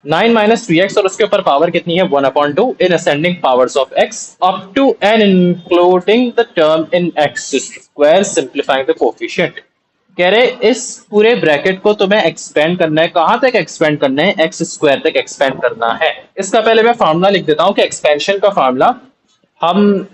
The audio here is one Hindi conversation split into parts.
9 माइनस थ्री एक्स और उसके ऊपर पावर कितनी है 1/2 in ascending powers of x up to n including the term in x square simplifying the coefficient. कह रहे इस पूरे ब्रैकेट को तुम्हें एक्सपेंड करना है, कहां तक एक्सपेंड करना है, एक्स स्क्वायर तक एक्सपेंड करना है। इसका पहले मैं फार्मूला लिख देता हूं कि एक्सपेंशन का फार्मूला हम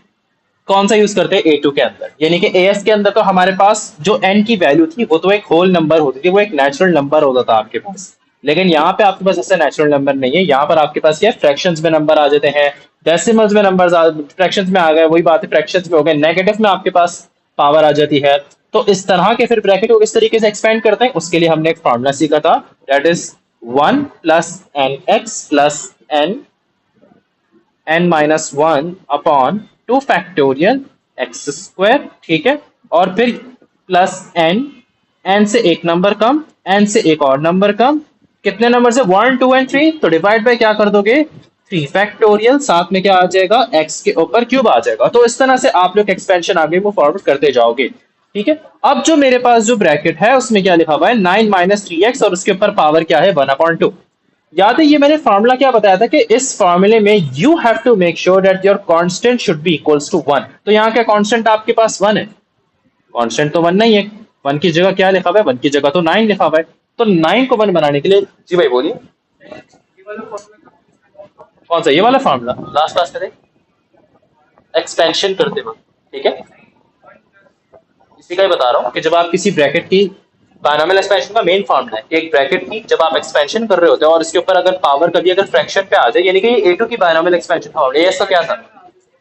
कौन सा यूज करते हैं ए टू के अंदर, यानी कि ए एस के अंदर तो हमारे पास जो एन की वैल्यू थी वो तो एक होल नंबर होती थी, वो एक नेचुरल नंबर होता था आपके पास। लेकिन यहाँ पे आपके पास ऐसा नेचुरल नंबर नहीं है, यहाँ पर आपके पास क्या है, फ्रैक्शंस में नंबर आ जाते हैं, डेसिमल्स में नंबर फ्रैक्शंस में आ गए, वही बात है फ्रैक्शंस में हो गए, नेगेटिव में आपके पास पावर आ जाती है। तो इस तरह के फिर ब्रैकेट को किस तरीके से एक्सपेंड करते हैं, उसके लिए हमने एक फॉर्मूला सीखा था, that is 1 + n x + n minus one upon 2 factorial X square, ठीक है। और फिर प्लस एन, एन से एक नंबर कम, एन से एक और नंबर कम, कितने नंबर से 1 2 एंड 3, तो डिवाइड बाय क्या कर दोगे 3 फैक्टोरियल, साथ में क्या आ जाएगा एक्स के ऊपर क्यूब आ जाएगा। तो इस तरह से आप लोग एक्सपेंशन आगे वो फॉरवर्ड करते जाओगे, ठीक है। अब जो मेरे पास जो ब्रैकेट है उसमें क्या लिखा हुआ है 9 माइनस थ्री एक्स और उसके ऊपर पावर क्या है 1/2। याद है ये मैंने फार्मूला क्या बताया था कि इस फार्मूले में you have to make sure that your constant should be equals to 1। तो यहाँ क्या कांस्टेंट आपके पास 1 है, कांस्टेंट तो 1 नहीं है, 1 की जगह क्या लिखा हुआ है, 1 की जगह तो 9 लिखा हुआ है। तो 9 को 1 बनाने के लिए, जी भाई बोलिए, कौन सा ये वाला फार्मूला लास्ट क्लास करें एक्सपेंशन करते वक्त, ठीक है। इसी का ही बता रहा हूँ कि जब आप किसी ब्रैकेट की बायनॉमियल एक्सपेंशन का मेन फार्मूला है कि एक ब्रैकेट की जब आप एक्सपेंशन कर रहे होते हो और इसके ऊपर अगर पावर कभी अगर फ्रैक्शन पे आ जाए, यानी कि ए टू की बायनॉमियल एक्सपेंशन फार्मूला, एएस का क्या था,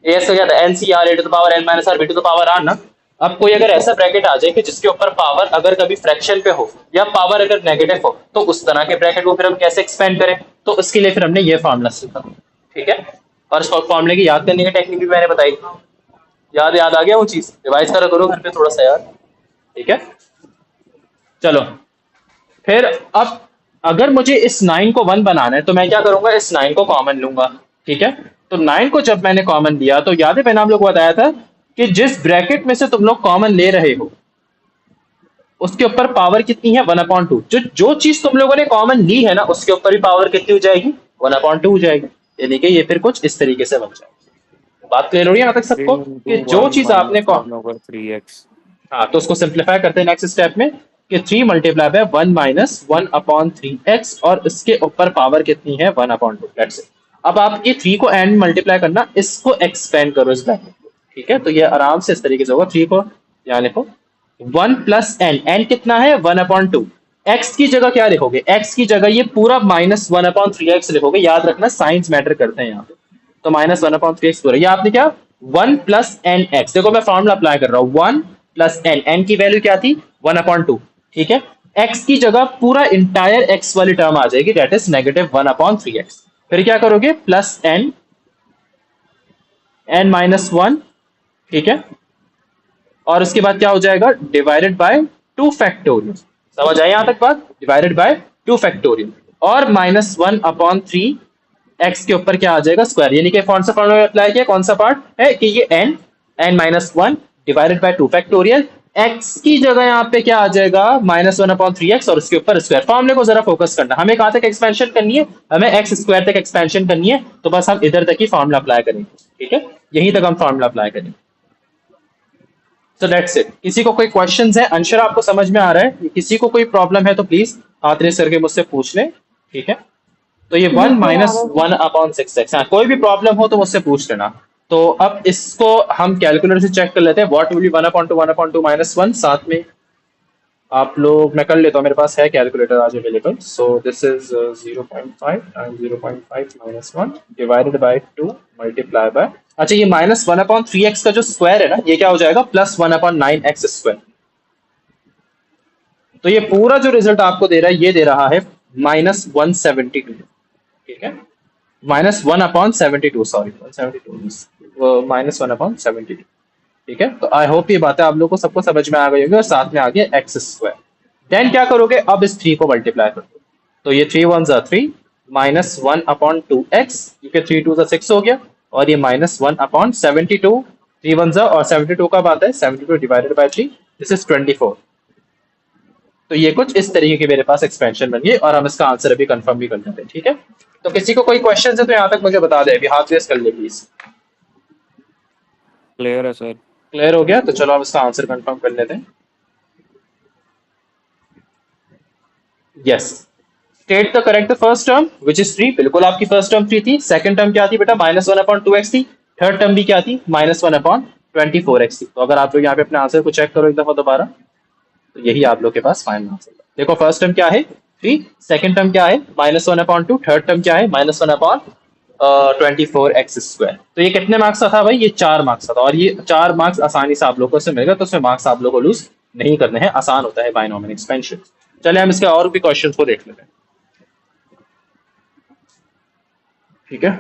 एएस का क्या था, N C R A to the power N minus R B to the power R ना। अब कोई अगर ऐसा ब्रैकेट आ जाए कि जिसके ऊपर पावर अगर कभी फ्रैक्शन पे हो या पावर अगर नेगेटिव हो, तो उस तरह के ब्रैकेट को फिर हम कैसे एक्सपेंड करें, तो उसके लिए फिर हमने ये फार्मूला सीखा, ठीक है। और इस फार्मूले की याद करने की टेक्निक भी मैंने बताई, याद याद आ गया वो चीज, रिवाइज करा करो घर पे थोड़ा सा यार, ठीक है। चलो फिर अब अगर मुझे इस 9 को 1 बनाना है तो मैं क्या करूंगा, इस 9 को कॉमन लूंगा, ठीक है। तो 9 को जब मैंने कॉमन लिया तो याद है मैंने आप लोग को बताया था कि जिस ब्रैकेट में से तुम लोग कॉमन ले रहे हो उसके ऊपर पावर कितनी है 1/2। जो जो चीज तुम लोगों ने कॉमन ली है ना उसके ऊपर भी पावर कितनी हो जाएगी 1/2 हो जाएगी, यानी कि ये फिर कुछ इस तरीके से बन जाएगी। बात क्लियर हो रही है यहाँ तक थ्री सबको इंटू कि जो वन चीज आपने minus one over three x हाँ, तो उसको सिंप्लीफाई करते हैं नेक्स्ट स्टेप में कि 3 मल्टीप्लाई बाय 1 माइनस 1/3x और इसके ऊपर पावर कितनी है 1/2, लेट्स से। अब आप ये 3 को एंड मल्टीप्लाई करना, इसको एक्सपेंड करो इस ब्रैकेट को, ठीक है। तो ये आराम से इस तरीके से होगा, 3 को यहाँ लिखो 1 + n, n कितना है 1/2, x की जगह क्या लिखोगे, x की जगह ये पूरा माइनस 1/3x लिखोगे, याद रखना साइंस मैटर करते हैं यहाँ पे। तो माइनस 1/3x पूरा, ये आपने क्या 1 + nx, देखो मैं फॉर्मूला अप्लाई कर रहा हूँ 1 + n, n की वैल्यू क्या थी 1/2, ठीक है। x की जगह पूरा इंटायर x वाली टर्म आ जाएगी, दैट इज -1/3x। फिर क्या करोगे प्लस n, n-1, ठीक है। और उसके बाद क्या हो जाएगा डिवाइडेड बाय 2 फैक्टोरियल, समझ आए यहां तक बात, डिवाइडेड बाय 2 फैक्टोरियल और -1/3 एक्स के ऊपर क्या आ जाएगा स्क्वायर, यानी कि कौन सा फॉर्मूला अप्लाई किया, कौन सा पार्ट है कि ये n-1 divided by 2 factorial, x की जगह यहाँ पे क्या आ जाएगा -1/3x और उसके ऊपर स्क्वायर। फॉर्मूले को जरा फोकस करना, हमें कहां तक एक्सपेंशन करनी है, हमें एक्स स्क्वायर तक एक्सपेंशन करनी है, तो बस हम इधर तक ही फॉर्मूला अप्लाई करेंगे, ठीक है, यहीं तक हम फॉर्मूला अप्लाई करेंगे। So that's it. किसी को कोई क्वेश्चंस है, अंशर आपको समझ में आ रहा है, किसी को कोई प्रॉब्लम है तो प्लीज हाथ रेस करके मुझसे पूछ लें, ठीक है। तो ये 1 बिल्कुल आ माइनस रहा है। 1/6x, हाँ कोई भी प्रॉब्लम हो तो मुझसे पूछ लेना। तो अब इसको हम कैलकुलेटर से चेक कर लेते हैं, व्हाट विल बी 1/1/2 माइनस 1, साथ में आप लोग, मैं कर लेता हूँ, मेरे पास है कैलकुलेटर आज available. So this is 0.5 and 0.5 minus 1 divided by 2 multiply by, अच्छा ये -1/3x का जो स्क्वायर है ना ये क्या हो जाएगा +1/9x स्क्वायर। तो ये पूरा जो रिजल्ट आपको दे रहा है ये दे रहा है -172, ठीक है, -1/72, सॉरी 172, -1/72, ठीक है। तो आई होप ये बातें आप लोगों को सबको समझ में आ गई होंगी और साथ में आ गया एक्स स्क्वायर। देन क्या करोगे, अब इस 3 को मल्टीप्लाई कर दो, तो ये 3 1 3 -1/2x, क्योंकि 3 2 6 हो गया, और ये -1/72, 3 1 और 72 कब आता है 72 डिवाइडेड बाय 3, दिस इज 24। तो तो ये कुछ इस तरीके की मेरे पास एक्सपेंशन बन गई और हम इसका आंसर अभी कंफर्म भी कर देते हैं। ठीक है, तो किसी को कोई क्वेश्चन है तो यहाँ तक मुझे बता दे, अभी हाथ रेस कर ले प्लीज। क्लियर है सर। क्लियर हो गया, तो चलो हम इसका आंसर कंफर्म कर लेते हैं। Yes, state the correct first term which is 3। बिल्कुल आपकी फर्स्ट टर्म 3 थी। सेकंड टर्म क्या थी बेटा? -1/2x थी। थर्ड टर्म भी क्या थी? -1/24x थी। तो अगर आप लोग यहाँ पे अपने आंसर को चेक करो एक दफा दोबारा, तो यही आप लोग के पास फाइनल आंसर है। देखो फर्स्ट टर्म क्या है 3, सेकंड टर्म क्या है -1/2, थर्ड टर्म क्या है -1/24x²। तो ये कितने मार्क्स का था भाई? ये 4 मार्क्स का था, और ये 4 मार्क्स आसानी से आप लोगों को से मिलेगा, तो उसमें मार्क्स आप लोगों को लूज नहीं करने हैं, आसान होता है बाइनोमियल एक्सपेंशन। चले हम इसके और भी क्वेश्चन को देख लेते हैं। ठीक है,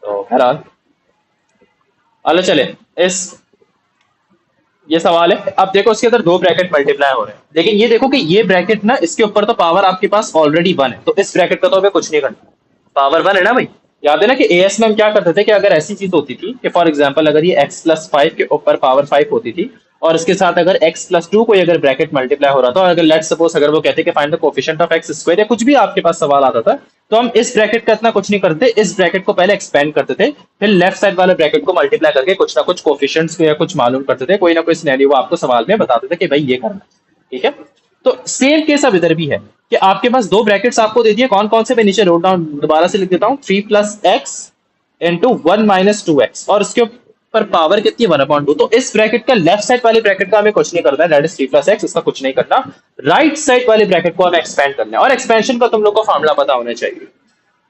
तो बहरहाल अल्लाह चले इस ये सवाल है। अब देखो इसके अंदर दो ब्रैकेट मल्टीप्लाई हो रहे हैं, लेकिन ये देखो कि ये ब्रैकेट ना, इसके ऊपर तो पावर आपके पास ऑलरेडी 1 है, तो इस ब्रैकेट का तो हमें कुछ नहीं करना, पावर 1 है ना भाई। याद है ना कि एएस में हम क्या करते थे कि अगर ऐसी चीज होती थी कि फॉर एग्जांपल अगर ये x+5 के ऊपर पावर 5 होती थी और इसके साथ अगर x+2 कोई अगर ब्रैकेट मल्टीप्लाई हो रहा था, और अगर लेट्स सपोज अगर वो कहते कि find the coefficient of x² या कुछ भी आपके पास सवाल आता था, तो हम इस ब्रैकेट का इतना कुछ नहीं करते, इस ब्रैकेट को पहले एक्सपेंड करते थे, फिर लेफ्ट साइड वाले ब्रैकेट को मल्टीप्लाई करके कुछ ना कुछ कोएफिशिएंट्स या कुछ मालूम करते थे, कोई ना कोई सिनेरियो वो आपको सवाल में बताते थे कि भाई ये करना। ठीक है, तो सेम केस अब इधर भी है कि आपके पास दो ब्रैकेट्स आपको दे दिए, कौन कौन से? मैं नीचे नोट डाउन दोबारा से लिख देता हूँ, 3+x इंटू 1-2x, और उसके ऊपर पावर कितनी? 1/2। तो इस ब्रैकेट का लेफ्ट साइड वाले ब्रैकेट का हमें कुछ नहीं करना है, दैट इज 3+x, इसका कुछ नहीं करना। राइट साइड वाले ब्रैकेट को हमें एक्सपेंड करना है, और एक्सपेंशन का तुम लोग को फॉर्मूला पता होना चाहिए।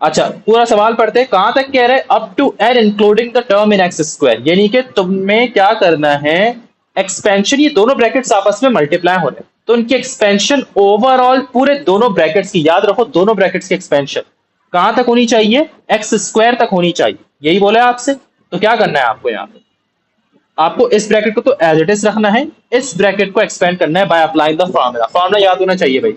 अच्छा, पूरा सवाल पढ़ते हैं, कहां तक कह रहे हैं? Up to n including the term in x², यानी कि तुम्हें क्या करना है? एक्सपेंशन, ये दोनों ब्रैकेट्स आपस में मल्टीप्लाई हो रहे हैं, तो उनकी एक्सपेंशन ओवरऑल पूरे दोनों ब्रैकेट्स की, याद रखो दोनों ब्रैकेट्स की एक्सपेंशन कहां तक होनी चाहिए? x² तक होनी चाहिए, यही बोला आपसे। तो क्या करना है आपको? यहाँ पे आपको इस ब्रैकेट को तो एज इट इज रखना है, इस ब्रैकेट को एक्सपेंड करना है by applying the formula. Formula याद होना चाहिए भाई।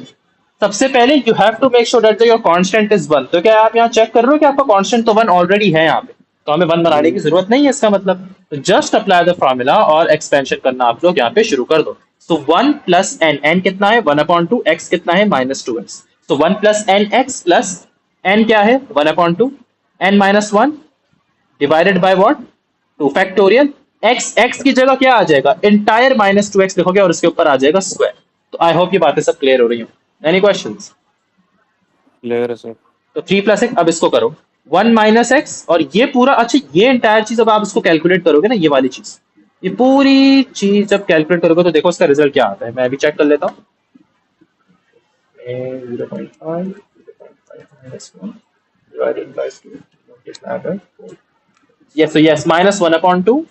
सबसे पहले you have to make sure that your constant is 1। तो क्या आप यहाँ चेक कर रहे हो कि आपका कांस्टेंट तो 1 ऑलरेडी है यहाँ पे, तो हमें 1 बनाने की जरूरत नहीं है इसका मतलब। तो जस्ट अप्लाई द फॉर्मूला और एक्सपेंशन करना आप लोग यहाँ पे शुरू कर दो। तो 1 प्लस एन, एन कितना है? 1/2, एक्स कितना है? -2x। तो 1 plus N X plus N क्या है? 1/2, N -1 divided by what? 2 factorial. X, X की जगह क्या आ जाएगा? इंटायर -2x लिखोगे और उसके ऊपर आ जाएगा स्क्वायर। तो आई होप ये बातें सब क्लियर हो रही हो। Any questions? क्लियर है सर। तो 3+x, अब इसको करो 1-x, और ये पूरा, अच्छा ये इंटायर चीज अब आप इसको कैलकुलेट करोगे ना, ये वाली चीज, ये पूरी चीज जब कैलकुलेट करोगे तो देखो इसका रिजल्ट क्या आता है। मैं अभी चेक कर लेता हूँ। 0.5 divided by 2 multiplied by 4. Yes, so yes, -1/2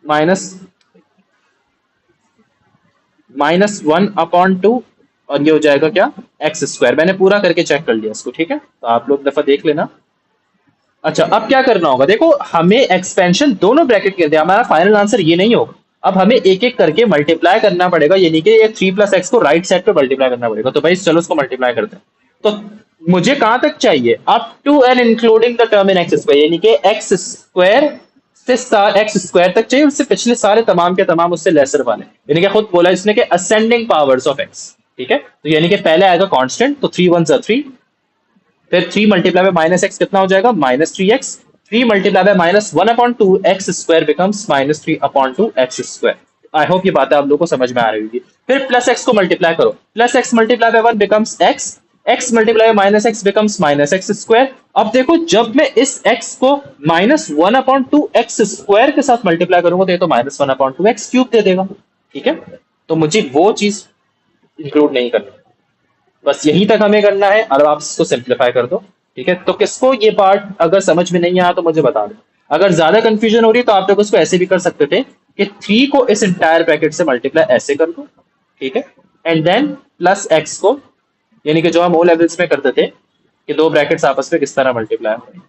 -1/2, और ये हो जाएगा क्या? x²। मैंने पूरा करके चेक कर लिया इसको, ठीक है, तो आप लोग दफा देख लेना। अच्छा, अब क्या करना होगा? देखो हमें एक्सपेंशन दोनों ब्रैकेट के दिया, हमारा फाइनल आंसर ये नहीं होगा, अब हमें एक एक करके मल्टीप्लाई करना पड़ेगा, यानी कि ये 3+x को राइट साइड पे मल्टीप्लाई करना पड़ेगा। तो भाई चलो उसको मल्टीप्लाई करते हैं। तो मुझे कहां तक चाहिए? Up to N including the term in x², यानी कि x² से x² तक चाहिए, उससे पिछले सारे तमाम के तमाम उससे लेसर वाले, यानी कि खुद बोला इसने कि असेंडिंग पावर्स ऑफ x। ठीक है, तो यानी कि पहले आएगा कांस्टेंट, तो 3 1 3, फिर 3 मल्टीप्लाई बाय -x कितना हो जाएगा? -3x। 3 multiply by -1/2 x² becomes -3/2 x²। I hope ये बातें आप लोगों को समझ में आ रही होगी। फिर प्लस x को मल्टीप्लाई करो, plus x multiply by 1 becomes x, x multiply by -x becomes -x²। अब देखो जब मैं इस x को -1/2 x² के साथ मल्टीप्लाई करूंगा तो ये तो -1/2 x³ दे देगा। ठीक है, तो मुझे वो चीज इंक्लूड नहीं करनी, बस यहीं तक हमें करना है, और आप इसको सिंप्लीफाई कर दो। ठीक है, तो किसको ये पार्ट अगर समझ में नहीं आया तो मुझे बता दो। अगर ज्यादा कंफ्यूजन हो रही तो आप लोग उसको ऐसे भी कर सकते थे कि 3 को इस इंटायर ब्रैकेट से मल्टीप्लाई ऐसे कर दो, ठीक है, एंड देन प्लस x को, यानी कि जो हम ओ लेवल्स में करते थे कि दो ब्रैकेट्स आपस में किस तरह मल्टीप्लाई हो रहे हैं।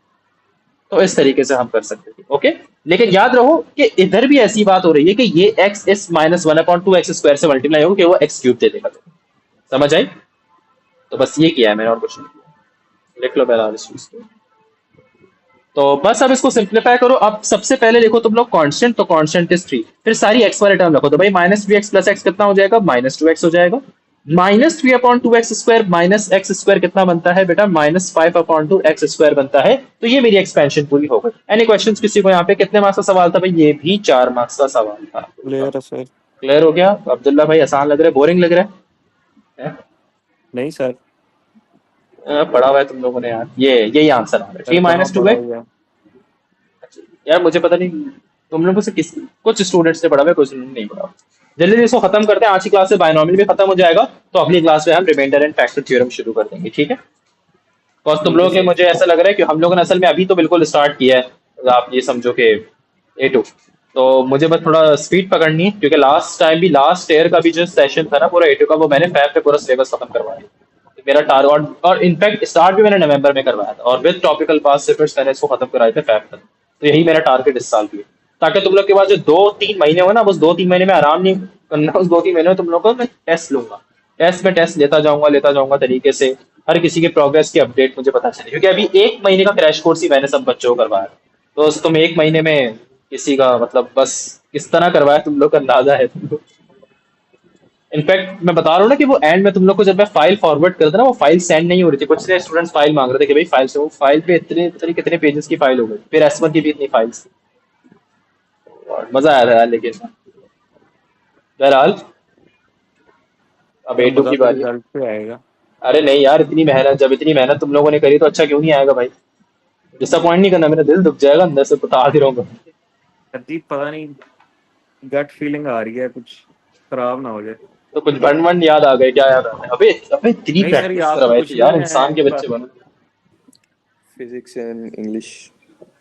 तो इस तरीके से हम कर सकते थे। ओके, लेकिन याद रहो कि इधर भी ऐसी बात हो रही है कि ये x इस minus one upon two x square से मल्टीप्लाई होगा कि वो एक्स क्यूब दे देगा। समझ आई? तो बस ये किया है मैंने और कुछ नहीं किया। लिख लो पहला इस चीज को। तो बस अब इसको सिंप्लीफाई करो। अब सबसे पहले देखो तुम लोग कांस्टेंट, तो कांस्टेंट इज 3, फिर सारी एक्स वाले टर्म रखो, तो भाई minus three x plus x कितना हो जाएगा? माइनस टू एक्स हो जाएगा। Minus three upon two x square minus x square कितना बनता है बेटा? Minus five upon two x square बनता है। तो ये मेरी एक्सपेंशन पूरी हो गई। एनी क्वेश्चन किसी को यहाँ पे? कितने मार्क्स का सवाल था भाई? ये भी 4 मार्क्स का सवाल था। क्लियर है सर। क्लियर हो गया? अब्दुल्ला भाई आसान लग रहा है, बोरिंग लग रहा है? नहीं सर, पढ़ा हुआ है तुम लोगों ने यार। ये यही आंसर आ रहा है। थ्री कहाँ माइनस टू पड़ा है हुआ है? यार, मुझे पता नहीं तुम लोगों से किस, कुछ स्टूडेंट्स ने पढ़ा हुआ है, कुछ ने नहीं पढ़ा हुआ। जल्दी से इसको खत्म करते हैं। आज की क्लास से बायनॉमियल भी खत्म हो जाएगा, तो अगली क्लास में हम रिमाइंडर एंड फैक्टर थ्योरम शुरू कर देंगे। ठीक है? बस तुम ठीक है लोगों के, सर। मुझे ऐसा लग रहा है कि हम लोगों ने असल में अभी तो बिल्कुल स्टार्ट किया है। आप ये समझो कि A2, तो मुझे बस थोड़ा स्पीड पकड़नी है, क्योंकि लास्ट टाइम भी, लास्ट ईयर का भी जो सेशन था ना पूरा A2 का, वो मैंने फैब पे पूरा सिलेबस खत्म करवाया। तो मेरा टारगेट, और इनफैक्ट स्टार्ट भी मैंने नवंबर में करवाया था, और विद टॉपिकल पास से फिर मैंने इसको खत्म कराए थे फैब तक। तो यही मेरा टारगेट इस साल भी है, ताकि तुम लोग के पास जो 2-3 महीने हो ना, बस 2-3 महीने में आराम नहीं करना। उस 2-3 महीने में तुम लोग को मैं टेस्ट लूंगा, टेस्ट में टेस्ट लेता जाऊंगा तरीके से। हर किसी के प्रोग्रेस की अपडेट मुझे पता चले, क्योंकि अभी 1 महीने का क्रैश कोर्स ही मैंने सब बच्चों को करवाया। तो तुम 1 महीने में किसी का मतलब बस किस तरह करवाया तुम लोग का अंदाजा है तुमको। इनफैक्ट मैं बता रहा हूँ ना कि वो एंड में तुम लोग को जब मैं फाइल फॉरवर्ड करता था ना, वो फाइल सेंड नहीं हो रही थी। कुछ से स्टूडेंट्स फाइल मांग रहे थे कि भाई फाइल से, वो फाइल पे इतने पता नहीं कितने पेजेस की फाइल हो गई, फिर S1 की भी इतनी फाइल्स। और मजा आया था यार, लेकिन बहरहाल अब सर A2 मज़ा की तो बारी है। रिजल्ट पे आएगा। अरे नहीं यार, इतनी मेहनत, जब इतनी मेहनत तुम लोगों ने करी तो अच्छा क्यों नहीं आएगा भाई? डिसअपॉइंट नहीं करना, मेरा दिल दुख जाएगा अंदर से, बता दे रहा हूँ। अजीब पता नहीं, गट फीलिंग आ रही है कुछ खराब ना हो जाए। तो कुछ बन वन याद आ गए? क्या याद आ गए? अबे अबे इतनी नहीं सर, प्रैक्टिस याद तो करवाई कुछ थी नहीं यार, इंसान है के पर बच्चे बनो। Physics and English.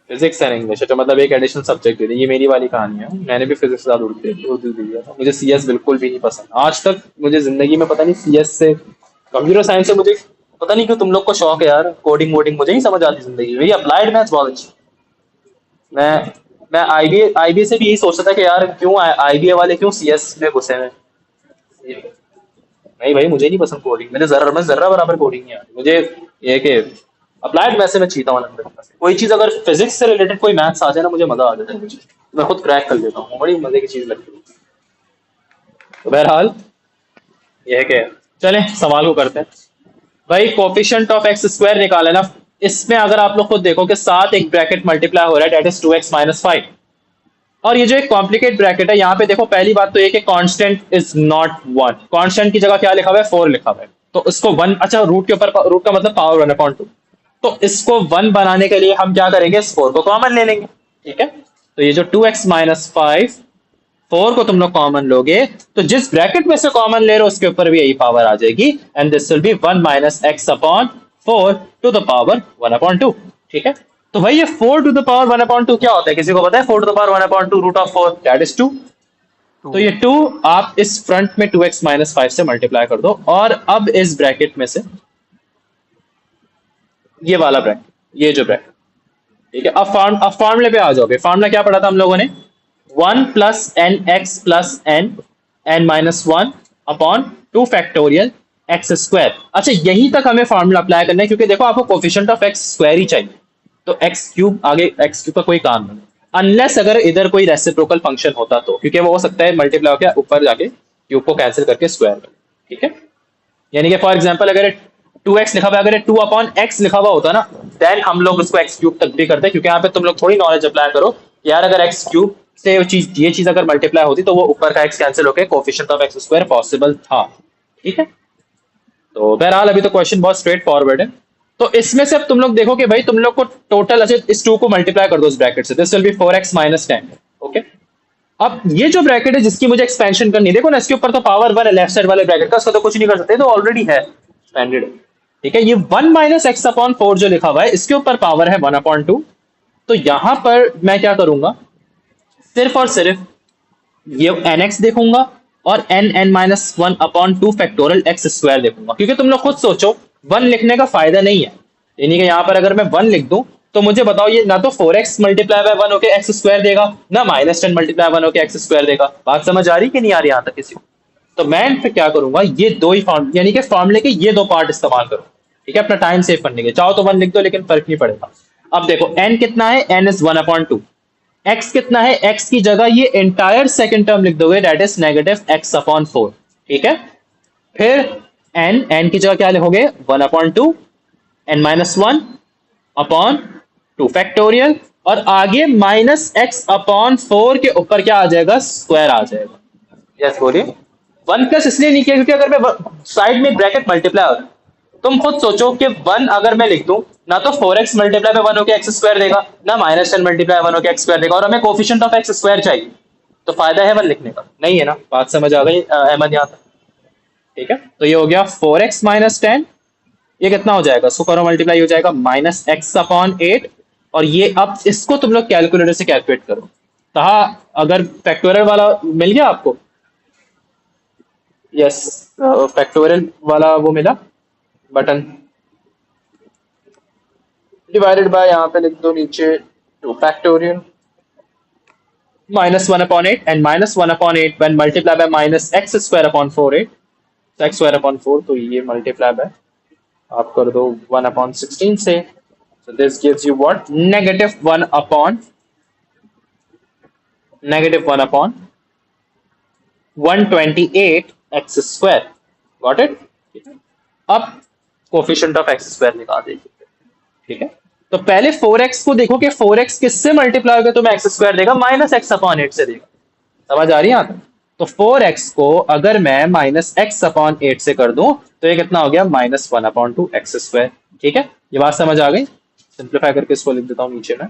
Physics and English, तो मतलब एक एडिशनल सब्जेक्ट दे दी। ये मेरी वाली कहानी है, मैंने भी फिजिक्स के साथ उर्दू दी है। मुझे CS बिल्कुल भी नहीं पसंद आज तक। मुझे जिंदगी में पता नहीं CS से, कंप्यूटर साइंस से मुझे पता नहीं क्यों तुम लोग को शौक है यार। कोडिंग वोडिंग मुझे नहीं समझ आती जिंदगी। मेरी अप्लाइड मैथ्स बहुत अच्छी। मैं मैं IBA से भी यही सोचता था कि यार क्यों IBA वाले क्यों CS में घुसे हैं। नहीं भाई, मुझे नहीं पसंद कोडिंग। मैं जर्रा बराबर कोडिंग नहीं आती मुझे। ये है कि अप्लाइड मैथ से मैं चीता हूँ अंदर। कोई चीज अगर फिजिक्स से रिलेटेड कोई मैथ्स आ जाए ना, मुझे मजा आ जाता है। मुझे, मैं खुद क्रैक कर लेता हूँ, बड़ी मजे की चीज लगती है। तो बहरहाल ये है कि चलें सवाल को करते हैं। भाई कोफिशिएंट ऑफ एक्स स्क्वायर निकाले ना। इसमें अगर आप लोग खुद देखो कि साथ एक ब्रैकेट मल्टीप्लाई हो रहा है, डेट इज 2x माइनस 5। और ये जो एक कॉम्प्लिकेट ब्रैकेट है, यहाँ पे देखो पहली बात तो ये कि कांस्टेंट इज नॉट 1। कांस्टेंट की जगह क्या लिखा हुआ है? 4 लिखा हुआ है। तो इसको 1, अच्छा रूट के ऊपर, रूट का मतलब पावर 1/2। तो इसको 1 बनाने के लिए हम क्या करेंगे? इस 4 को कॉमन ले लेंगे। ठीक है? तो ये जो 2x माइनस 5, 4 को तुम लोग कॉमन लोगे, तो जिस ब्रैकेट में से कॉमन ले रहे हो उसके ऊपर भी यही पावर आ जाएगी, and this will be 1 minus X upon 4 to the power 1/2। ठीक है? तो भाई ये 4 टू द पावर 1/2 क्या होता है? किसी को पता है? 4 to the power 1/2 root of 4 that is 2। तो ये 2 आप इस फ्रंट में 2x माइनस 5 से मल्टीप्लाई कर दो, और अब इस ब्रैकेट में से ये वाला ब्रैकेट, ये जो ब्रैकेट, ठीक है? अब फॉर्मूले पे आ जाओगे। फॉर्मूला क्या पढ़ा था हम लोगों ने? 1 plus N X plus N minus 1 upon 2 factorial X square. अच्छा, यहीं तक हमें फॉर्मूला अप्लाई करना है, क्योंकि देखो आपको कोफिशिएंट ऑफ एक्स स्क्वायर ही चाहिए। तो एक्स क्यूब, आगे एक्स क्यूब का कोई काम नहीं, अनलेस अगर इधर कोई रेसिप्रोकल फंक्शन होता तो, क्योंकि वो हो सकता है मल्टीप्लाई होकर ऊपर जाके क्यूब को कैंसिल करके स्क्वायर कर। ठीक है? यानी कि फॉर एग्जांपल अगर 2x लिखा हुआ है, अगर 2 अपॉन एक्स लिखा हुआ होता ना, देन हम लोग उसको एक्स क्यूब तक भी करते हैं, क्योंकि यहाँ पे तुम लोग थोड़ी नॉलेज अप्लाई करो कि यार अगर एक्स क्यूब से ये चीज अगर मल्टीप्लाई होती तो वो ऊपर का एक्स कैंसिल होकर coefficient of x square possible था। ठीक है? तो बहरहाल अभी तो क्वेश्चन बहुत स्ट्रेट फॉरवर्ड है। तो इसमें से अब तुम लोग देखो कि भाई तुम लोग को टोटल, अच्छा इस 2 को मल्टीप्लाई कर दो इस ब्रैकेट से, this will B 4x minus 10। Okay? अब ये जो ब्रैकेट है जिसकी मुझे एक्सपेंशन करनी है, देखो ना इसके ऊपर तो पावर 1 है लेफ्ट साइड वाले ब्रैकेट का, उसका तो कुछ नहीं कर सकते, तो ऑलरेडी है एक्सपेंडेड। ठीक है? ये 1 माइनस एक्स अपॉन 4 जो लिखा हुआ है, इसके ऊपर पावर है 1/2। तो यहां पर मैं क्या करूंगा? सिर्फ और सिर्फ ये nx देखूंगा और n minus 1 upon 2 factorial X square देखूंगा, क्योंकि तुम लोग खुद सोचो 1 लिखने का फायदा नहीं है। यानी कि यहां पर अगर मैं 1 लिख दूं तो मुझे बताओ ये ना तो 4x मल्टीप्लाई बाय 1 होके x स्क्वायर देगा, ना -10 मल्टीप्लाई 1 होके x स्क्वायर देगा। बात समझ आ रही कि नहीं आ रही यहाँ तक किसी को? तो मैं फिर क्या करूंगा, ये दो ही फॉर्म यानी कि फॉर्मूले के ये दो पार्ट इस्तेमाल करूँ, ठीक है, अपना टाइम सेव करने के। चाहो तो 1 लिख दो, लेकिन फर्क नहीं पड़ेगा। अब देखो n कितना है, n इज 1/2। x कितना है, x की जगह ये एंटायर सेकंड टर्म लिख दोगे, दैट इज -x/4, ठीक है। फिर n की जगह क्या लिखोगे, 1/2 n-1/2 फैक्टोरियल, और आगे -x/4 के ऊपर क्या आ जाएगा, स्क्वायर आ जाएगा। यस बोलिए। 1+ इसलिए नहीं किया क्योंकि अगर मैं साइड में ब्रैकेट मल्टीप्लाई होता, तुम खुद सोचो कि 1 अगर मैं लिख दूं, ना तो 4x मल्टीप्लाई बाय 1 होके x स्क्वायर देगा, ना -10 मल्टीप्लाई 1 होके x स्क्वायर देगा, और हमें कोफिशिएंट ऑफ x स्क्वायर चाहिए। तो फायदा है 1 लिखने का, नहीं है ना? बात समझ आ गई अहमद यहाँ तक? ठीक है, तो ये हो गया 4x - 10, ये कितना हो जाएगा, इसको करो मल्टीप्लाई, हो जाएगा -x/8। और ये अब इसको तुम लोग कैलकुलेटर से कैलकुलेट करो। कहा अगर फैक्टोरियल वाला मिल गया आपको? यस, फैक्टोरियल वाला वो मिला बटन, डिवाइडेड बाय, यहाँ पे लिख दो नीचे 2 factorial -1/8, and -1/8 when multiply by -x²/4, तो x²/4, तो ये मल्टीप्लाई बाय आप कर दो 1/16 से, so this gives you what, -1/128x²। Got it? अब कोफिशिएंट ऑफ x स्क्वायर निकाल दीजिए, ठीक है। तो पहले 4x को देखो कि 4x किससे मल्टीप्लाई होगा, तुम्हें x स्क्वायर देगा, -x/8 से देगा। समझ आ रही है यहाँ तक? तो 4x को अगर मैं -x/8 से कर दूं, तो ये कितना हो गया, -1/2x²। ठीक है, ये बात समझ आ गई? सिंप्लीफाई करके इसको लिख देता हूँ नीचे में,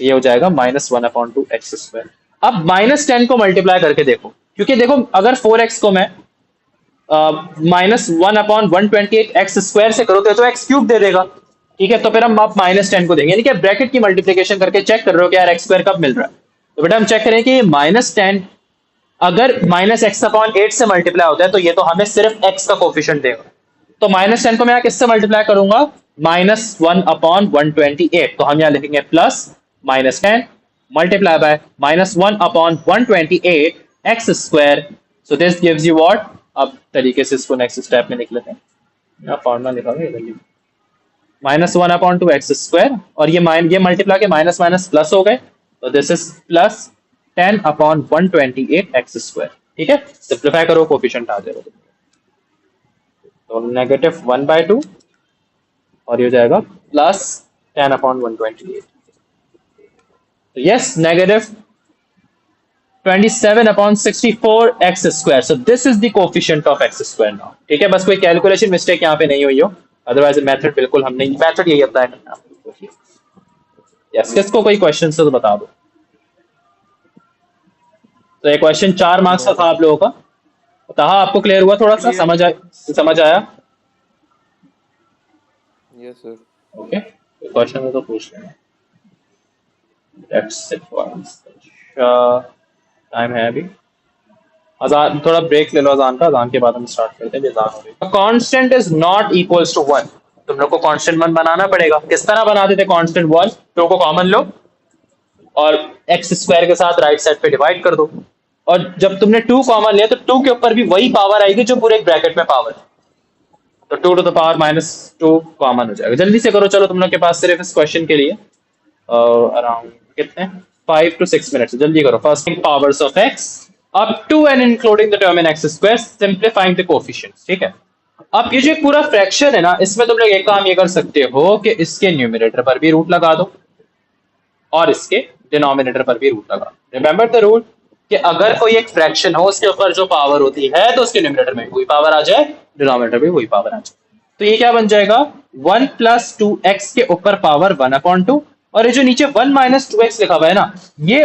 ये हो जाएगा -1/2x²। अब -10 को मल्टीप्लाई करके देखो, क्योंकि देखो अगर 4x को मैं -1/128x² से करो तो x³ दे देगा, ठीक है। तो फिर हम आप -10 को देंगे, यानी कि ब्रैकेट की मल्टीप्लिकेशन करके चेक कर रहे हो कि यार x² कब मिल रहा है। तो बेटा हम चेक करें कि -10 अगर -x/8 से मल्टीप्लाई होता है, तो ये तो हमें सिर्फ x का कोफिशिएंट देगा। तो -10 को मैं किससे मल्टीप्लाई करूंगा, -1/128, तो हम यहाँ लिखेंगे plus -10 multiply by -1/128x²। So this gives you what. अब तरीके से इसको नेक्स्ट स्टेप में लिख लेते हैं, यहाँ फॉर्मूला लिखा हुआ है, -1/2x², और ये मल्टीप्लाई के माइनस माइनस प्लस हो गए, तो दिस इज प्लस 10/128x²। ठीक है, सिंप्लीफाई करो, कोफिशिएंट आ जाएगा, तो -1/2 और ये हो जाएगा प्लस 10/128। तो yes, -27/64x²। So this is the coefficient of x² now. ठीक है, बस कोई कैलकुलेशन मिस्टेक यहाँ पे नहीं हुई हो, अदरवाइज मेथड बिल्कुल हमने मेथड यही अप्लाई करना है। यस, किसको कोई क्वेश्चन तो बता दो। तो ये क्वेश्चन 4 मार्क्स का था आप लोगों का, कहा आपको क्लियर हुआ, थोड़ा सा समझ आया? Yes sir. ओके, क्वेश्चन में तो पूछ लेना। दैट्स इट फॉर टाइम है अभी, अजान थोड़ा ब्रेक ले लो अजान का, अजान के बाद हम स्टार्ट करते हैं। अजान हो रही है। Constant is not equals to 1, तुम लोग को कांस्टेंट 1 बनाना पड़ेगा। किस तरह बना देते कांस्टेंट 1, टू को कॉमन लो और x² के साथ राइट साइड पे डिवाइड कर दो, और जब तुमने 2 कॉमन लिया तो 2 के ऊपर भी वही पावर आएगी जो पूरे ब्रैकेट में पावर है, तो 2 to the power -2 कॉमन हो जाएगा। जल्दी से करो, चलो तुम लोग के पास सिर्फ इस क्वेश्चन के लिए अराउंड कितने 5 to 6 मिनट्स, जल्दी करो। First powers of x up to and including the term in x², simplifying the coefficients। ठीक है, अब ये जो एक पूरा फ्रैक्शन है ना, इसमें तुम लोग एक काम ये कर सकते हो कि इसके न्यूमरेटर पर भी रूट लगा दो और इसके डिनोमिनेटर पर भी रूट लगा दो। रिमेंबर द रूल कि अगर कोई एक फ्रैक्शन हो, उसके ऊपर जो पावर होती है तो उसके न्यूमरेटर में वही पावर आ जाए, डिनोमिनेटर में वही पावर आ जाए। तो ये क्या बन जाएगा, 1 + 2x के ऊपर पावर 1/2, और ये जो नीचे 1 - 2x लिखा हुआ है ना, ये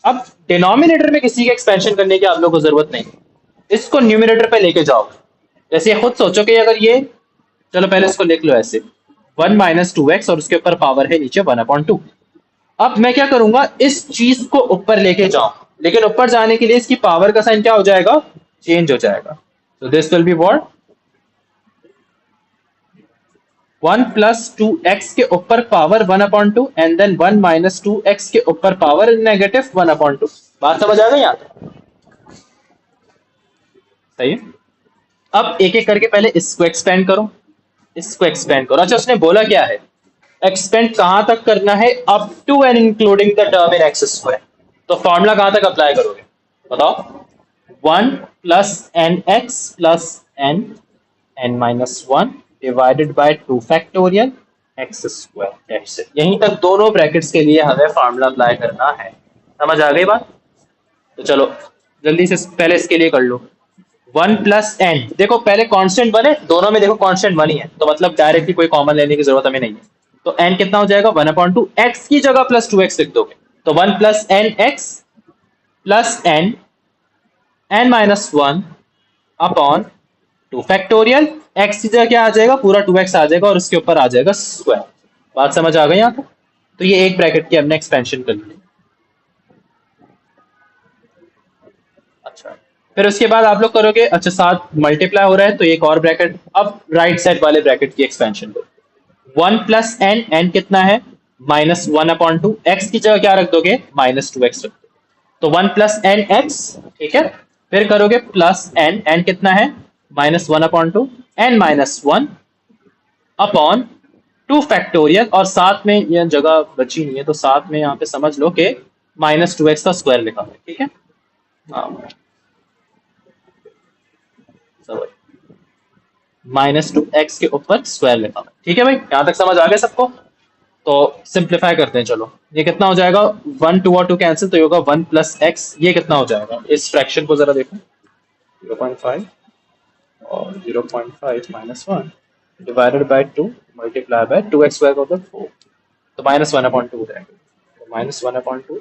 अब डिनोमिनेटर में किसी के एक्सपेंशन करने की आप लोगों को जरूरत नहीं, इसको न्यूमरेटर पे लेके जाओ। जैसे खुद सोचो कि अगर ये, चलो पहले इसको लिख लो ऐसे, 1 - 2x और उसके ऊपर पावर है नीचे 1/2। अब मैं क्या करूंगा, इस चीज को ऊपर लेके जाऊं, लेकिन ऊपर जाने के लिए इसकी पावर का साइन क्या हो जाएगा, चेंज हो जाएगा। तो this will be what, 1 plus 2x के ऊपर power 1/2 and then 1 minus 2x के ऊपर पावर नेगेटिव 1/2। बात समझ आ गई यहाँ तक? सही है। अब एक एक करके पहले इसको एक्सपेंड करो, इसको एक्सपेंड करो। अच्छा, उसने बोला क्या है? एक्सपेंड कहां तक करना है? Up to and including the term in X square. तो फॉर्मूला कहां तक अप्लाई करोगे बताओ? 1 plus N X plus N N minus 1 divided by 2 factorial X square. यहीं तक दोनों ब्रैकेट्स के लिए हमें फॉर्मूला अप्लाई करना है। समझ आ गई बात? तो चलो जल्दी से पहले इसके लिए कर लो। 1 प्लस एन, देखो पहले कांस्टेंट 1 है, दोनों में देखो कांस्टेंट 1 ही है, तो मतलब डायरेक्टली कोई कॉमन लेने की जरूरत हमें नहीं है। तो n कितना हो जाएगा? 1/2। x की जगह प्लस 2x लिख दोगे तो 1 plus N X plus N N minus 1 upon 2 factorial. x की जगह क्या आ जाएगा? पूरा 2x आ जाएगा और उसके ऊपर आ जाएगा स्क्वायर। बात समझ आ गई यहाँ तक? तो ये एक ब्रैकेट की हमने एक्सपेंशन कर ली। अच्छा, फिर उसके बाद आप लोग करोगे, अच्छा 7 मल्टीप्लाई हो रहा है तो एक और ब्रैकेट। अब राइट साइड वाले ब्रैकेट की एक्सपेंशन करो। 1 प्लस एन, एन कितना है? माइनस 1/2। एक्स की जगह क्या रख दोगे? माइनस 2x रख दोगे तो 1 प्लस एन एक्स, ठीक है। फिर करोगे प्लस एन, एन कितना है? Minus 1/2 N minus 1 upon 2 factorial. और साथ में यह जगह बची नहीं है तो साथ में यहाँ पे समझ लो कि माइनस 2x का स्क्वायर लिखा है, ठीक है। हाँ, माइनस 2x के ऊपर स्क्वायर लिखा है, ठीक है भाई। यहां तक समझ आ गया सबको? तो सिंप्लीफाई करते हैं। चलो ये कितना हो जाएगा? 1 2 और 2 कैंसिल तो ये होगा 1 प्लस एक्स। ये कितना हो जाएगा? इस फ्रैक्शन को जरा देखो, 0.5 और 0.5 minus 1 divided by 2 multiply by 2x square का होता है 4, तो माइनस 1/2 हो जाएगा। तो माइनस 1/2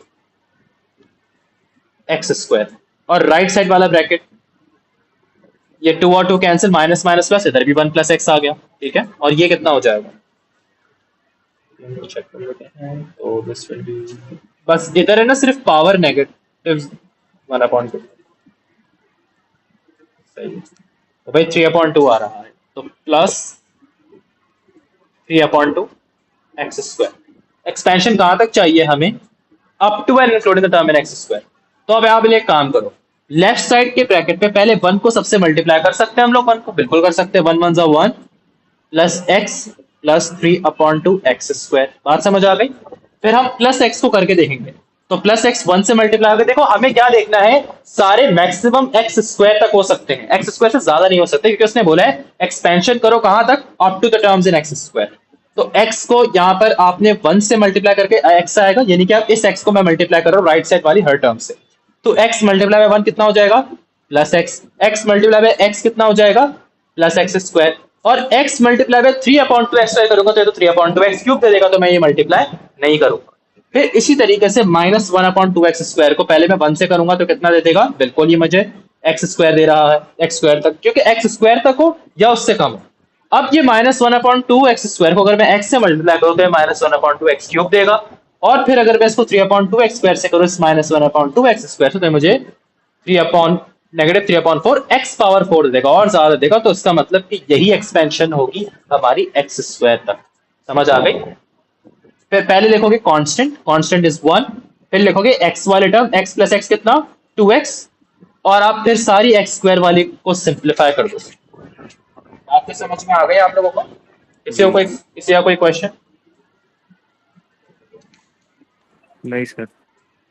एक्स स्क्वायर। और राइट साइड वाला ब्रैकेट, ये 2 और 2 कैंसिल, माइनस माइनस प्लस, इधर भी 1 प्लस एक्स आ गया, ठीक है। और ये कितना हो जाएगा? चेक कर लेते हैं। तो दिस विल बी, बस इधर है ना सिर्फ पावर नेगेटिव 1/2, सही है। तो भाई 3/2 आ रहा है तो प्लस 3/2 एक्स स्क्वायर। एक्सपेंशन कहां तक चाहिए हमें? Up to and including the term in X square. तो अब यहाँ पे एक काम करो, लेफ्ट साइड के ब्रैकेट पे पहले 1 को सबसे मल्टीप्लाई कर सकते हैं हम लोग। 1 को बिल्कुल कर सकते हैं। 1 1 जा 1 plus x plus 3/2 x square. बात समझ आ गई? फिर हम प्लस एक्स को करके देखेंगे तो प्लस एक्स 1 से मल्टीप्लाई होगा। देखो हमें क्या देखना है? सारे मैक्सिमम एक्स स्क्वायर तक हो सकते हैं, एक्स स्क्वायर से ज्यादा नहीं हो सकते, क्योंकि उसने बोला है एक्सपेंशन करो कहां तक? Up to the terms in X square. तो x को यहाँ पर आपने 1 से मल्टीप्लाई करके x आएगा, यानी कि आप इस x को मैं मल्टीप्लाई कर रहा हूँ राइट साइड वाली हर टर्म से। तो x मल्टीप्लाई बाय 1 कितना हो जाएगा? Plus x. x multiply by x कितना हो जाएगा? Plus x square. और x मल्टीप्लाई बाय 3/2 एक्स करूंगा तो ये तो 3/2 एक्स क्यूब दे देगा, तो मैं ये मल्टीप्लाई नहीं करूंगा। फिर इसी तरीके से माइनस 1/2 एक्स स्क्वायर को पहले मैं 1 से करूंगा तो कितना दे देगा? बिल्कुल ये मुझे एक्स स्क्वायर दे रहा है, एक्स स्क्वायर तक, क्योंकि एक्स स्क्वायर तक हो या उससे कम हो। अब ये माइनस 1/2 एक्स स्क्वायर को अगर मैं x से मल्टीप्लाई करूँ तो ये माइनस 1/2 एक्स क्यूब देगा। और फिर अगर मैं इसको 3/2 एक्स स्क्वायर से करूँ इस माइनस 1/2 एक्स स्क्वायर से, तो मुझे -3/4 एक्स पावर 4 देगा और ज्यादा देगा। तो इसका मतलब कि यही एक्सपेंशन होगी हमारी एक्स स्क्वायर तक। समझ आ गई? फिर पहले लिखोगे कांस्टेंट, कांस्टेंट इज 1। फिर लिखोगे एक्स वाले टर्म, एक्स प्लस एक्स कितना? 2x। और आप फिर सारी एक्स स्क्वायर वाली को सिंप्लीफाई कर दो। आपके समझ में आ गई आप लोगों को? किसी का कोई क्वेश्चन? नहीं सर।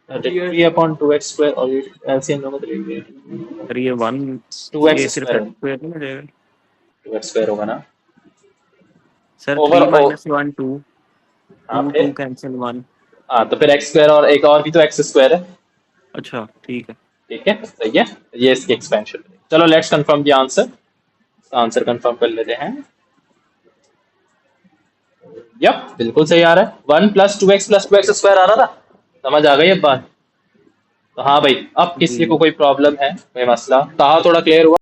3/2x स्क्वायर और ये एलसीएम लोगों को लेंगे। सर ये 1 2x ये सिर्फ स्क्वायर, स्क्वायर नहीं हो जाएगा 2x स्क्वायर होगा ना सर? ओवर 3 - 1 2 हाँ 2 फिर 2 कैंसिल 1। हाँ, तो फिर x स्क्वायर और एक और भी तो x स्क्वायर है, अच्छा ठीक है। ठीक है, सही है। ये इसकी एक्सपेंशन। चलो let's confirm the answer. Answer confirm कर लेते हैं। यप, बिल्कुल सही आ रहा है। 1 + 2x + 2x स्क्वायर आ रहा था। समझ आ गई अब बात? तो हाँ भाई, अब किसी को कोई प्रॉब्लम है, कोई मसला? कहा थोड़ा क्लियर हुआ?